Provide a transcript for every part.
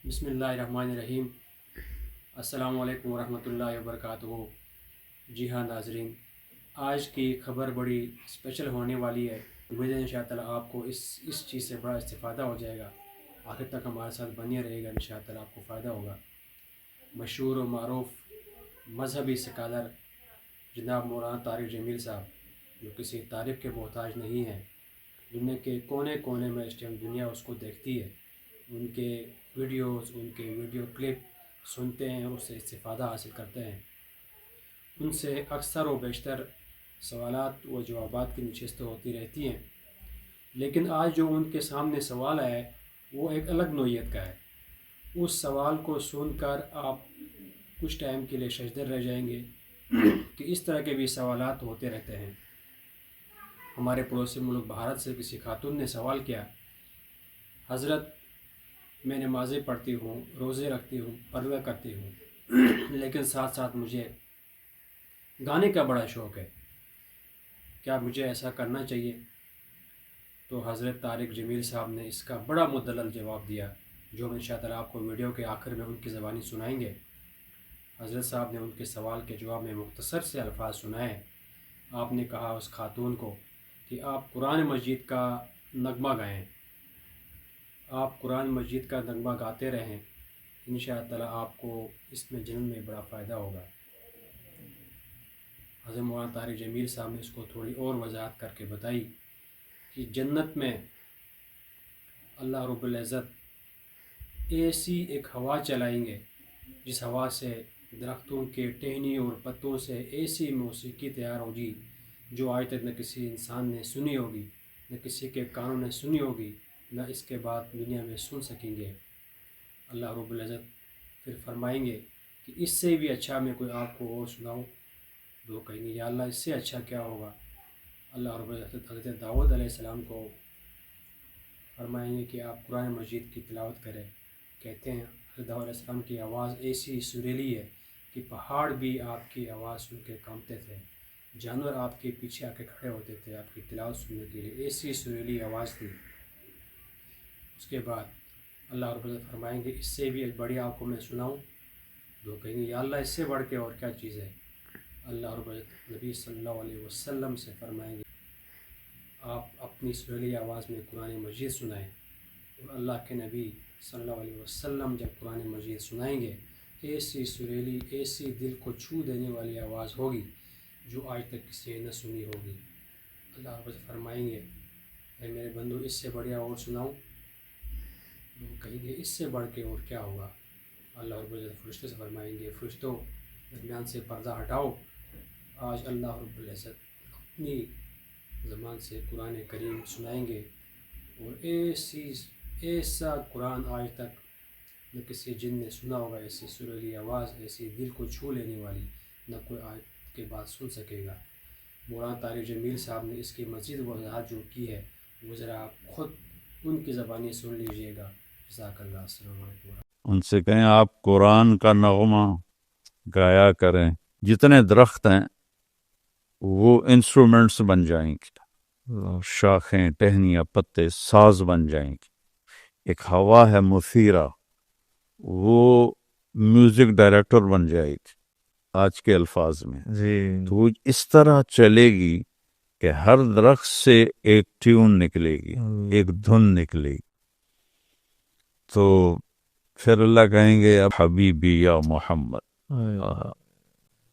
بسم اللہ الرحمن الرحیم۔ السلام علیکم ورحمۃ اللہ وبرکاتہ۔ جی ہاں ناظرین، آج کی خبر بڑی اسپیشل ہونے والی ہے۔ امید ہے انشاء اللہ آپ کو اس چیز سے بڑا استفادہ ہو جائے گا۔ آخر تک ہمارے ساتھ بنے رہے گا، انشاء اللہ آپ کو فائدہ ہوگا۔ مشہور و معروف مذہبی سکالر جناب مولانا طارق جمیل صاحب، جو کسی تعریف کے محتاج نہیں ہیں، دنیا کے کونے کونے میں اس ٹائم دنیا اس کو دیکھتی ہے، ان کے ویڈیوز، ان کے ویڈیو کلپ سنتے ہیں اور اس سے استفادہ حاصل کرتے ہیں۔ ان سے اکثر و بیشتر سوالات و جوابات کی نشستیں ہوتی رہتی ہیں، لیکن آج جو ان کے سامنے سوال ہے وہ ایک الگ نوعیت کا ہے۔ اس سوال کو سن کر آپ کچھ ٹائم کے لیے ششدر رہ جائیں گے کہ اس طرح کے بھی سوالات ہوتے رہتے ہیں۔ ہمارے پڑوسی ملک بھارت سے کسی خاتون نے سوال کیا، حضرت میں نمازیں پڑھتی ہوں، روزے رکھتی ہوں، پردہ کرتی ہوں، لیکن ساتھ ساتھ مجھے گانے کا بڑا شوق ہے، کیا مجھے ایسا کرنا چاہیے؟ تو حضرت طارق جمیل صاحب نے اس کا بڑا مدلل جواب دیا، جو ہم انشاءاللہ آپ کو ویڈیو کے آخر میں ان کی زبانی سنائیں گے۔ حضرت صاحب نے ان کے سوال کے جواب میں مختصر سے الفاظ سنائے۔ آپ نے کہا اس خاتون کو کہ آپ قرآن مجید کا نغمہ گائیں، آپ قرآن مجید کا نغمہ گاتے رہیں، انشاءاللہ آپ کو اس میں جنم میں بڑا فائدہ ہوگا۔ حضرت مولانا طارق جمیل صاحب نے اس کو تھوڑی اور وضاحت کر کے بتائی کہ جنت میں اللہ رب العزت ایسی ایک ہوا چلائیں گے جس ہوا سے درختوں کے ٹہنیوں اور پتوں سے ایسی موسیقی تیار ہوگی جو آج تک نہ کسی انسان نے سنی ہوگی، نہ کسی کے کانوں نے سنی ہوگی، نہ اس کے بعد دنیا میں سن سکیں گے۔ اللہ رب العزت پھر فرمائیں گے کہ اس سے بھی اچھا میں کوئی آپ کو اور سناؤں؟ وہ کہیں گے یا اللہ اس سے اچھا کیا ہوگا؟ اللہ رب العزت حضرت داؤد علیہ السلام کو فرمائیں گے کہ آپ قرآن مجید کی تلاوت کریں۔ کہتے ہیں حضرت داؤد علیہ السلام کی آواز ایسی سریلی ہے کہ پہاڑ بھی آپ کی آواز سن کے کانپتے تھے، جانور آپ کے پیچھے آ کے کھڑے ہوتے تھے آپ کی تلاوت سننے کے لیے، ایسی سریلی آواز تھی۔ اس کے بعد اللہ رب العزت فرمائیں گے اس سے بھی ایک بڑی آپ کو میں سناؤں؟ تو کہیں گے یا اللہ اس سے بڑھ کے اور کیا چیز ہے؟ اللہ رب العزت نبی صلی اللہ علیہ وسلم سے فرمائیں گے آپ اپنی سریلی آواز میں قرآن مجید سنائیں، اور اللہ کے نبی صلی اللہ علیہ وسلم جب قرآن مجید سنائیں گے ایسی سریلی، ایسی دل کو چھو دینے والی آواز ہوگی جو آج تک کسی نے نہ سنی ہوگی۔ اللہ رب العزت فرمائیں گے اے میرے بندو اس سے بڑھیا اور سناؤں؟ لوگ کہیں گے اس سے بڑھ کے اور کیا ہوگا؟ اللہ رب العزت فرشتوں سے فرمائیں گے فرشتوں درمیان سے پردہ ہٹاؤ، آج اللہ رب العزت اپنی زبان سے قرآن کریم سنائیں گے، اور ایسا قرآن آج تک نہ کسی جن نے سنا ہوگا، ایسی سریلی آواز، ایسی دل کو چھو لینے والی نہ کوئی آج کے بعد سن سکے گا۔ مولانا طارق جمیل صاحب نے اس کی مزید وضاحت جو کی ہے وہ ذرا آپ خود ان کی زبانی سن لیجئے گا۔ جزاک اللہ۔ السلام علیکم۔ ان سے کہیں آپ قرآن کا نغمہ گایا کریں، جتنے درخت ہیں وہ انسٹرومنٹس بن جائیں گے، شاخیں، ٹہنیاں، پتے ساز بن جائیں گے۔ ایک ہوا ہے مثیرہ، وہ میوزک ڈائریکٹر بن جائے گی آج کے الفاظ میں جی تو وہ اس طرح چلے گی کہ ہر درخت سے ایک ٹیون نکلے گی، ایک دھن نکلے گی۔ تو پھر اللہ کہیں گے اب حبیبی یا محمد،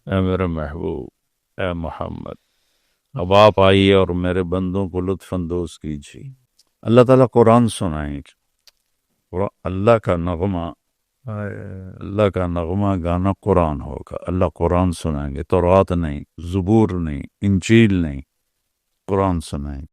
اے میرے محبوب، اے محمد، اب آپ آئیے اور میرے بندوں کو لطف اندوز کیجیے۔ اللہ تعالیٰ قرآن سنائیں گے، اللہ کا نغمہ، اللہ کا نغمہ گانا قرآن ہوگا، اللہ قرآن سنائیں گے، تورات نہیں، زبور نہیں، انجیل نہیں، قرآن سنائیں گے۔